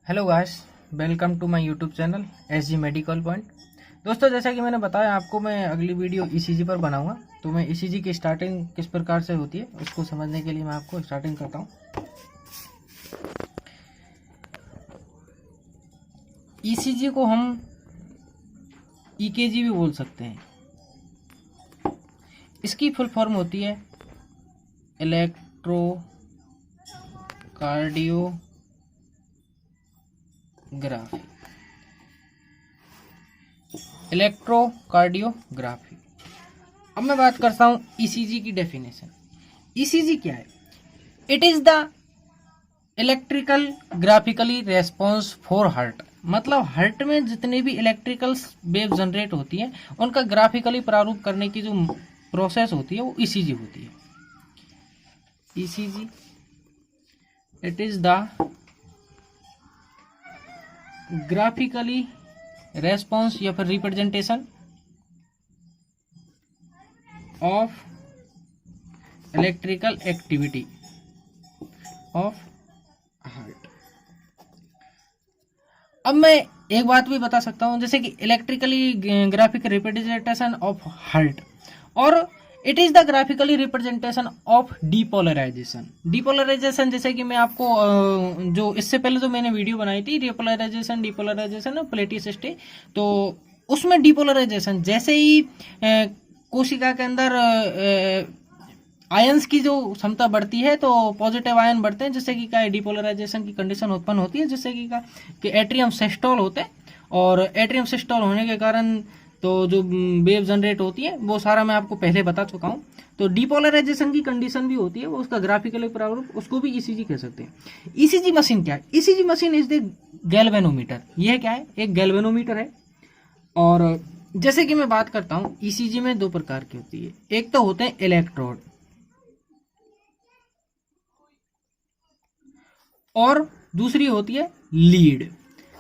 Hello guys, welcome to my YouTube channel SG medical point. दोस्तों, जैसा कि मैंने बताया आपको, मैं अगली वीडियो ईसीजी पर बनाऊंगा। तो मैं ईसीजी की स्टार्टिंग किस प्रकार से होती है उसको समझने के लिए मैं आपको स्टार्टिंग करता हूं। ईसीजी को हम ईकेजी भी बोल सकते हैं। इसकी फुल फॉर्म होती है इलेक्ट्रोकार्डियोग्राफी। इलेक्ट्रोकार्डियोग्राफी। अब मैं बात करता हूं ईसीजी की डेफिनेशन। ईसीजी क्या है? It is the electrical graphically response for heart. मतलब हार्ट में जितने भी इलेक्ट्रिकल वेव जनरेट होती है उनका ग्राफिकली प्रारूप करने की जो प्रोसेस होती है वो ईसीजी होती है। ECG it is the graphically response या फिर representation of electrical activity of heart. अब मैं एक बात भी बता सकता हूं, जैसे कि electrically graphic representation of heart और it is the graphically representation of depolarization. Depolarization जैसे कि मैं आपको जो इससे पहले जो मैंने वीडियो बनाई थी डीपोलराइजेशन और प्लेटिस स्टेट, तो उसमें डीपोलराइजेशन जैसे ही कोशिका के अंदर आयंस की जो क्षमता बढ़ती है तो पॉजिटिव आयन बढ़ते हैं, जिससे कि क्या डीपोलराइजेशन की कंडीशन उत्पन्न होती है, जिससे कि एट्रियम सिस्टोल होते हैं। और एट्रियम सिस्टोल होने के कारण तो जो वेव जनरेट होती है वो सारा मैं आपको पहले बता चुका हूं। तो डीपोलराइजेशन की कंडीशन भी होती है, वो उसका ग्राफिकली प्रारूप, उसको भी ईसीजी कह सकते हैं। ईसीजी मशीन क्या है? ECG machine is the galvanometer. यह क्या है? एक गैल्वेनोमीटर है। और जैसे कि मैं बात करता हूं, ईसीजी में दो प्रकार की होती है। एक तो होते हैं इलेक्ट्रोड और दूसरी होती है लीड।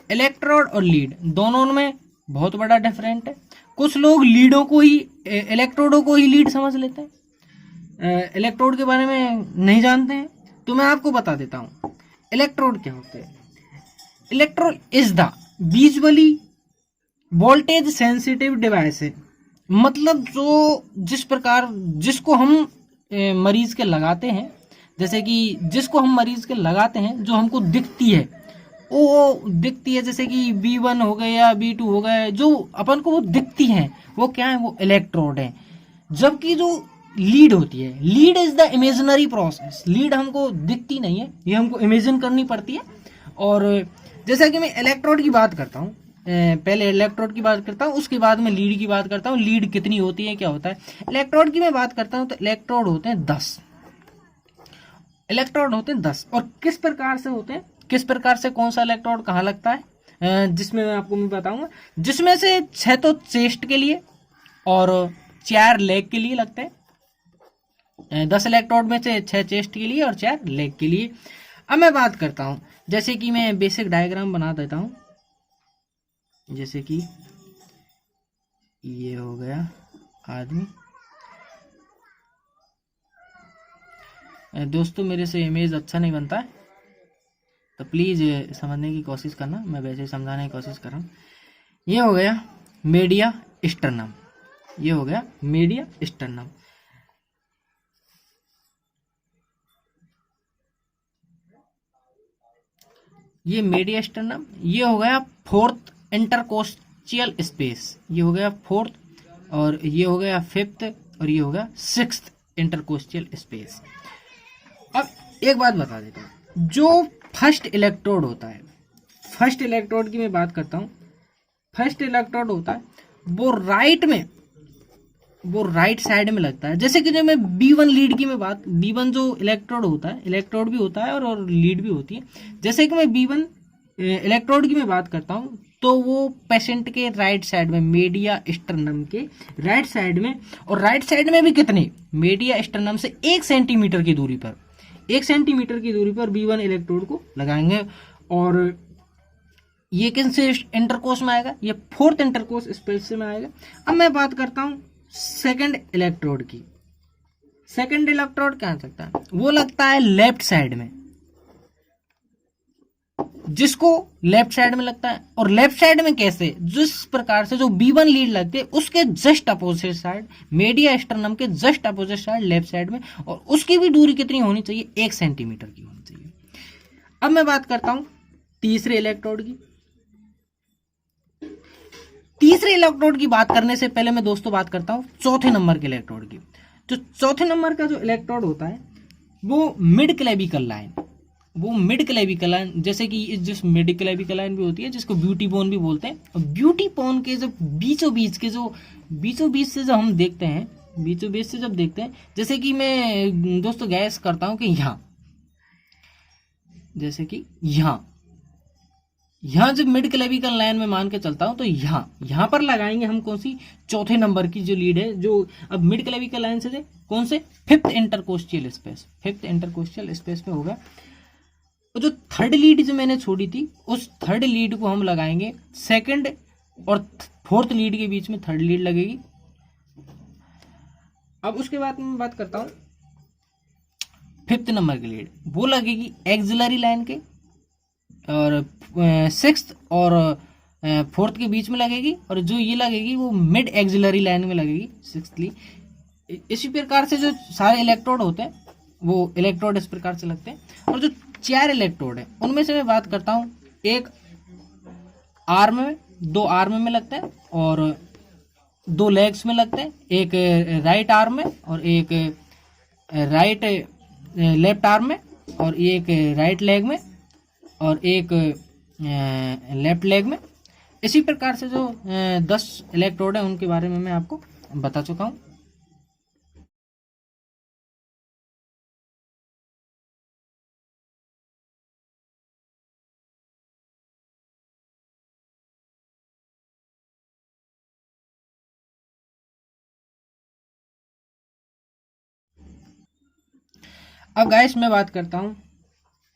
इलेक्ट्रोड और लीड दोनों में बहुत बड़ा डिफरेंट है। कुछ लोग लीडों को ही, इलेक्ट्रोडों को ही लीड समझ लेते हैं, इलेक्ट्रोड के बारे में नहीं जानते हैं। तो मैं आपको बता देता हूं इलेक्ट्रोड क्या होते हैं। Electrode is the visually voltage sensitive device है। मतलब जो जिस प्रकार जिसको हम मरीज के लगाते हैं, जैसे कि जिसको हम मरीज के लगाते हैं जो हमको दिखती है, वो दिखती है, जैसे कि B1 हो गया या B2 हो गया, जो अपन को वो दिखती हैं वो क्या है? वो इलेक्ट्रोड है। जबकि जो लीड होती है, lead is the imaginary process. Lead हमको दिखती नहीं है, ये हमको इमेजिन करनी पड़ती है। और जैसा कि मैं इलेक्ट्रोड की बात करता हूँ, पहले इलेक्ट्रोड की बात करता हूँ, उसके बाद में लीड की बात करता हूँ। लीड कितनी होती है, क्या होता है? इलेक्ट्रोड की मैं बात करता हूँ तो इलेक्ट्रोड होते हैं 10। इलेक्ट्रोड होते हैं 10। और किस प्रकार से होते हैं, किस प्रकार से कौन सा इलेक्ट्रोड कहाँ लगता है, जिसमें मैं आपको बताऊंगा। जिसमें से 6 तो चेस्ट के लिए और 4 लेग के लिए लगते हैं। 10 इलेक्ट्रोड में से 6 चेस्ट के लिए और 4 लेग के लिए। अब मैं बात करता हूं, जैसे कि मैं बेसिक डायग्राम बना देता हूं। जैसे कि ये हो गया आदमी। दोस्तों, मेरे से इमेज अच्छा नहीं बनता है तो प्लीज़ समझने की कोशिश करना, मैं वैसे समझाने की कोशिश कर रहा हूँ। ये हो गया मीडिया स्टर्नम, ये हो गया मीडिया स्टर्नम। ये मीडिया स्टर्नम, ये हो गया फोर्थ इंटरकोस्टियल स्पेस, ये हो गया फोर्थ, और ये हो गया फिफ्थ, और ये हो गया सिक्स्थ इंटरकोस्टियल स्पेस। अब एक बात बता देता हूँ, जो फर्स्ट इलेक्ट्रोड होता है, फर्स्ट इलेक्ट्रोड की मैं बात करता हूँ। फर्स्ट इलेक्ट्रोड होता है वो राइट साइड में लगता है। जैसे कि जो मैं B1 लीड की मैं बात, B1 जो इलेक्ट्रोड होता है, इलेक्ट्रोड भी होता है और लीड भी होती है। जैसे कि मैं B1 इलेक्ट्रोड की मैं बात करता हूँ तो वो पेशेंट के राइट साइड में, मीडिया स्टर्नम के राइट साइड में, और राइट साइड में भी कितने, मीडिया स्टर्नम से 1 सेंटीमीटर की दूरी पर, 1 सेंटीमीटर की दूरी पर B1 इलेक्ट्रोड को लगाएंगे। और ये किन से इंटरकोर्स में आएगा? ये फोर्थ इंटरकोर्स स्पेस में आएगा। अब मैं बात करता हूं सेकंड इलेक्ट्रोड की। सेकंड इलेक्ट्रोड क्या हो सकता है? वो लगता है लेफ्ट साइड में, जिसको लेफ्ट साइड में लगता है। और लेफ्ट साइड में कैसे, जिस प्रकार से जो B1 लीड लगती है उसके just opposite side, media sternum के just opposite side left side में, और उसकी भी दूरी कितनी होनी चाहिए, 1 सेंटीमीटर की होनी चाहिए। अब मैं बात करता हूं तीसरे इलेक्ट्रोड की। तीसरे इलेक्ट्रोड की बात करने से पहले मैं दोस्तों बात करता हूं चौथे नंबर के इलेक्ट्रोड की। जो चौथे नंबर का जो इलेक्ट्रोड होता है वो मिड क्लेविकल लाइन, वो मिड क्लेविकल लाइन, जैसे कि जिस मिड क्लेविकल लाइन भी होती है जिसको ब्यूटी बोन भी बोलते हैं। और ब्यूटी बोन के जो बीचों बीच से जब हम देखते हैं, बीचों बीच से जब देखते हैं, जैसे कि मैं दोस्तों गैस करता हूं कि यहाँ, जैसे कि यहाँ जब मिड क्लेविकल लाइन में मान के चलता हूं तो यहाँ पर लगाएंगे हम कौन सी, चौथे नंबर की जो लीड है। जो अब मिड क्लेविकल लाइन से कौन से, फिफ्थ इंटरकोस्टियल स्पेस पे होगा। और जो थर्ड लीड जो मैंने छोड़ी थी उस थर्ड लीड को हम लगाएंगे सेकंड और फोर्थ लीड के बीच में थर्ड लीड लगेगी। अब उसके बाद मैं बात करता हूं फिफ्थ नंबर की लीड, वो लगेगी एक्सिलरी लाइन के, और सिक्स्थ और फोर्थ के बीच में लगेगी। और जो ये लगेगी वो मिड एक्सिलरी लाइन में लगेगी सिक्स्थली। इसी प्रकार से जो सारे इलेक्ट्रोड होते हैं वो इलेक्ट्रोड इस प्रकार से लगते हैं। और जो 4 इलेक्ट्रोड है उनमें से मैं बात करता हूं, एक आर्म में, 2 आर्म में लगते हैं और 2 लेग्स में लगते हैं, एक राइट आर्म में और एक लेफ्ट आर्म में, और एक राइट लेग में और एक लेफ्ट लेग में। इसी प्रकार से जो 10 इलेक्ट्रोड है उनके बारे में मैं आपको बता चुका हूं। अब गाइस मैं बात करता हूं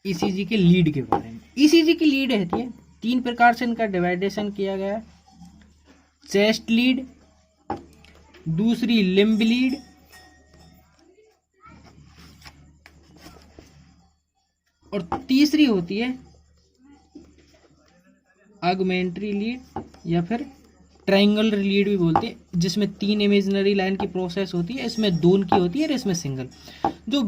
ईसीजी के लीड के बारे में। ईसीजी की लीड रहती है 3 प्रकार से, इनका डिवाइडेशन किया गया है। चेस्ट लीड, दूसरी लिम्ब लीड, और तीसरी होती है ऑगमेंट्री लीड या फिर ट्रायंगुलर लीड भी बोलते हैं, जिसमें 3 इमेजिनरी लाइन की प्रोसेस होती है। इसमें 2 की होती है और इसमें सिंगल। जो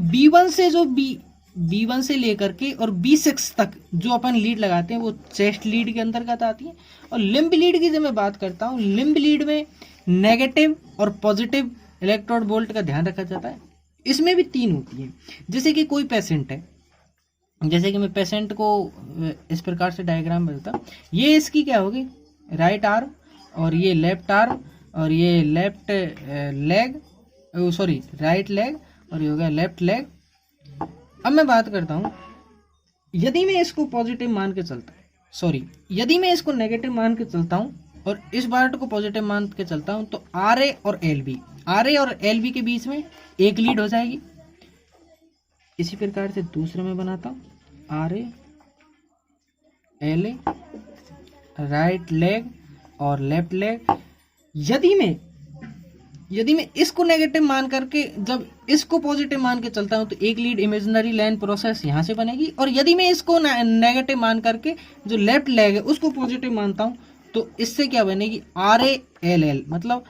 B1 से लेकर के और B6 तक जो अपन लीड लगाते हैं वो चेस्ट लीड के अंतर्गत आती है। और लिम्ब लीड की जब मैं बात करता हूँ, लिम्ब लीड में नेगेटिव और पॉजिटिव इलेक्ट्रोड बोल्ट का ध्यान रखा जाता है। इसमें भी 3 होती है। जैसे कि कोई पेशेंट है, जैसे कि मैं पेशेंट को इस प्रकार से डायग्राम बनाता हूँ, ये इसकी क्या होगी, राइट आर्म, और ये लेफ्ट आर्म, और ये left leg, sorry right leg, और ये हो गया लेफ्ट लेग। अब मैं बात करता हूँ, यदि मैं इसको पॉजिटिव मान के चलता हूँ, सॉरी यदि मैं इसको नेगेटिव मान के चलता हूँ और इस पार्ट को पॉजिटिव मान के चलता हूँ, तो RA और LB के बीच में एक लीड हो जाएगी। इसी प्रकार से दूसरे में बनाता हूँ, RA LA, राइट लेग और लेफ्ट लेग। यदि मैं इसको नेगेटिव मान करके जब इसको पॉजिटिव मान के चलता हूं तो एक लीड इमेजिनरी लाइन प्रोसेस यहां से बनेगी। और यदि मैं इसको नेगेटिव मान करके जो लेफ्ट लेग है उसको पॉजिटिव मानता हूं तो इससे क्या बनेगी, RALL, मतलब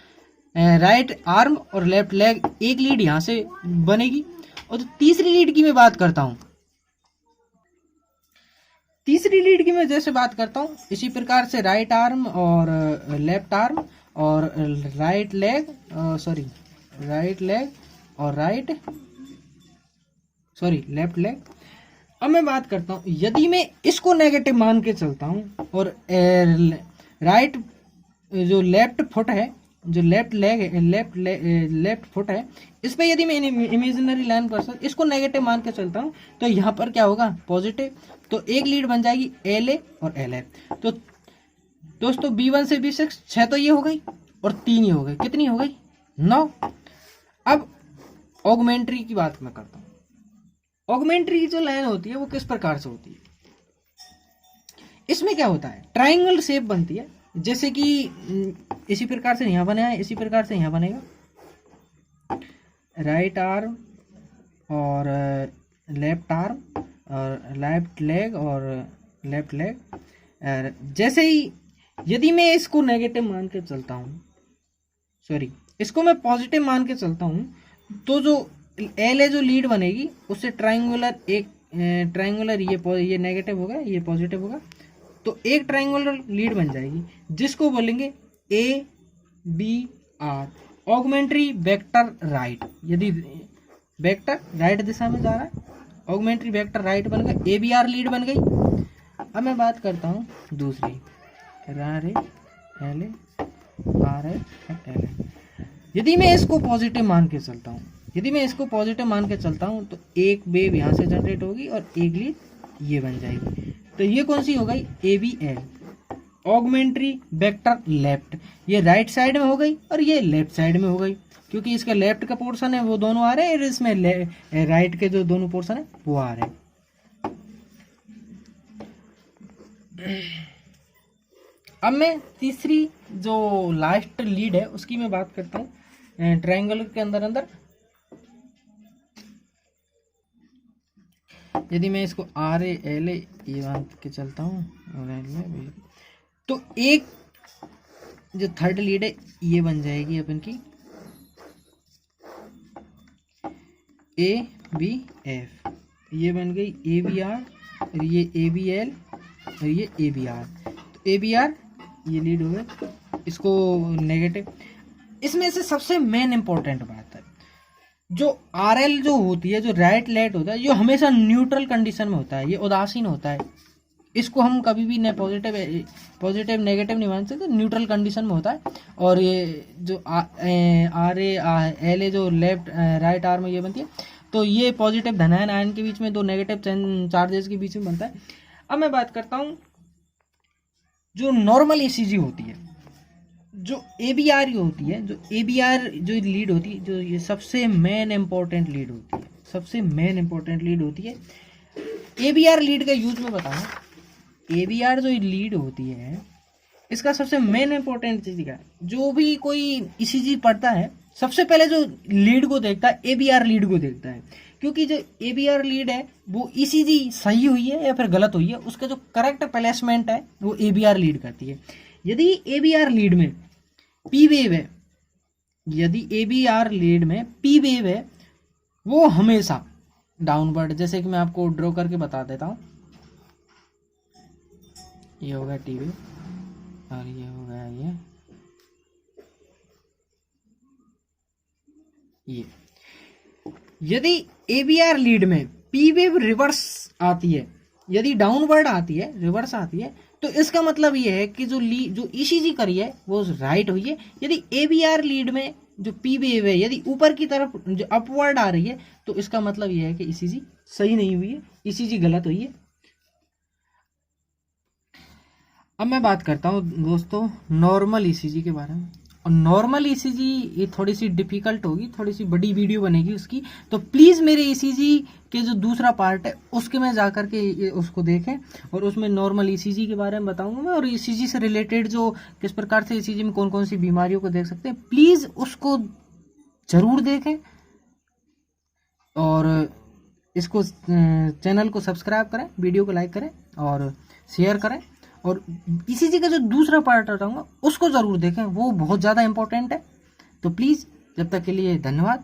राइट आर्म और लेफ्ट लेग, एक लीड यहां से बनेगी। और जो तीसरी लीड की मैं बात करता हूं, तीसरी लीड की मैं जैसे बात करता हूं इसी प्रकार से राइट आर्म और लेफ्ट आर्म और राइट लेग, राइट लेग और लेफ्ट लेग। अब मैं बात करता हूं, यदि मैं इसको नेगेटिव मान के चलता हूं और राइट जो लेफ्ट फुट है, जो लेफ्ट लेग है, लेफ्ट फुट है, इस पे यदि मैं इमेजिनरी लाइन पर इसको नेगेटिव मान के चलता हूं तो यहाँ पर क्या होगा, पॉजिटिव। तो एक लीड बन जाएगी LA और LF। तो दोस्तों B1 से B6 6 तो ये हो गई और 3 ये हो गई, कितनी हो गई, 9। अब ऑगमेंट्री की बात मैं करता हूं। ऑगमेंट्री की जो लाइन होती है वो किस प्रकार से होती है, इसमें क्या होता है, ट्रायंगल शेप बनती है। जैसे कि इसी प्रकार से यहाँ बना है, इसी प्रकार से यहाँ बनेगा, राइट आर्म और लेफ्ट आर्म और लेफ्ट लेग और लेफ्ट लेग। जैसे ही यदि मैं इसको नेगेटिव मान के चलता हूँ, सॉरी इसको मैं पॉजिटिव मान के चलता हूँ, तो जो एल है जो लीड बनेगी उससे ट्राइंगुलर एक ट्राइंगुलर ये नेगेटिव होगा, ये पॉजिटिव होगा, तो एक ट्राइंगुलर लीड बन जाएगी जिसको बोलेंगे A B R, augmentary vector right. यदि वेक्टर राइट दिशा में जा रहा है, ऑगमेंट्री वेक्टर राइट बन गया, ए बी आर लीड बन गई। अब मैं बात करता हूँ दूसरी, R A L A R A L A. यदि मैं इसको पॉजिटिव मान के चलता हूँ, यदि मैं इसको पॉजिटिव मान के चलता हूँ तो एक वेव यहाँ से जनरेट होगी और एक लीड ये बन जाएगी। तो ये कौन सी हो गई, A B L, augmentary vector left. ये राइट साइड में हो गई और ये लेफ्ट साइड में हो गई, क्योंकि इसका लेफ्ट का पोर्शन है वो दोनों आ रहे हैं और इसमें राइट के जो दोनों पोर्शन है वो आ रहे हैं। अब मैं तीसरी जो लास्ट लीड है उसकी मैं बात करता हूँ ट्रायंगल के अंदर अंदर। यदि मैं इसको आर ए एल ए ये मान के चलता हूँ और एल ए, तो एक जो थर्ड लीड है ये बन जाएगी अपन की ए बी एफ, ये बन गई ए बी आर और ये ए बी एल और ये ए बी आर। तो ए बी आर ये लीड हो गए, इसको नेगेटिव। इसमें से सबसे मेन इंपॉर्टेंट बात है, जो आर एल जो होती है, जो राइट लेट होता है, जो हमेशा न्यूट्रल कंडीशन में होता है, ये उदासीन होता है। इसको हम कभी भी न पॉजिटिव नेगेटिव नहीं मान सकते, न्यूट्रल कंडीशन में होता है। और ये जो आर ए एल ए जो लेफ्ट राइट आर्म में ये बनती है, तो ये पॉजिटिव धनायन आयन के बीच में, दो नेगेटिव चार्जेस के बीच में बनता है। अब मैं बात करता हूँ जो नॉर्मल ईसीजी होती है, जो एबीआर होती है, जो एबीआर जो लीड होती है, जो ये सबसे मेन इंपॉर्टेंट लीड होती है, सबसे मेन इंपॉर्टेंट लीड होती है। एबीआर लीड का यूज मैं बताऊँ, एबीआर जो लीड होती है इसका सबसे मेन इंपॉर्टेंट चीज क्या है, जो भी कोई ईसीजी पढ़ता है सबसे पहले जो लीड को देखता है एबीआर लीड को देखता है, क्योंकि जो एबीआर लीड है वो ईसीजी सही हुई है या फिर गलत हुई है, उसका जो करेक्ट प्लेसमेंट है वो एबीआर लीड करती है। यदि एबीआर लीड में पी वेव है, यदि एबीआर लीड में पी वेव है, वो हमेशा डाउनवर्ड, जैसे कि मैं आपको ड्रॉ करके बता देता हूँ, ये होगा टी वेव और ये हो गया ये। यदि एबीआर लीड में पी वेव रिवर्स आती है, यदि डाउनवर्ड आती है, रिवर्स आती है, तो इसका मतलब ये है कि जो ईसीजी करी है वो राइट हुई है। यदि एबीआर लीड में जो पी वेव है यदि ऊपर की तरफ जो अपवर्ड आ रही है, तो इसका मतलब ये है कि ईसीजी सही नहीं हुई है, ईसीजी गलत हुई है। अब मैं बात करता हूँ दोस्तों नॉर्मल ईसीजी के बारे में। और नॉर्मल ईसीजी ये थोड़ी सी डिफिकल्ट होगी, थोड़ी सी बड़ी वीडियो बनेगी उसकी, तो प्लीज़ मेरे ईसीजी के जो दूसरा पार्ट है उसके में जा कर के उसको देखें, और उसमें नॉर्मल ईसीजी के बारे में बताऊंगा मैं, और ईसीजी से रिलेटेड जो किस प्रकार से ईसीजी में कौन कौन सी बीमारियों को देख सकते हैं, प्लीज़ उसको ज़रूर देखें। और इसको चैनल को सब्सक्राइब करें, वीडियो को लाइक करें और शेयर करें, और ईसीजी का जो दूसरा पार्ट बताऊंगा उसको ज़रूर देखें, वो बहुत ज़्यादा इंपॉर्टेंट है। तो प्लीज़ जब तक के लिए धन्यवाद।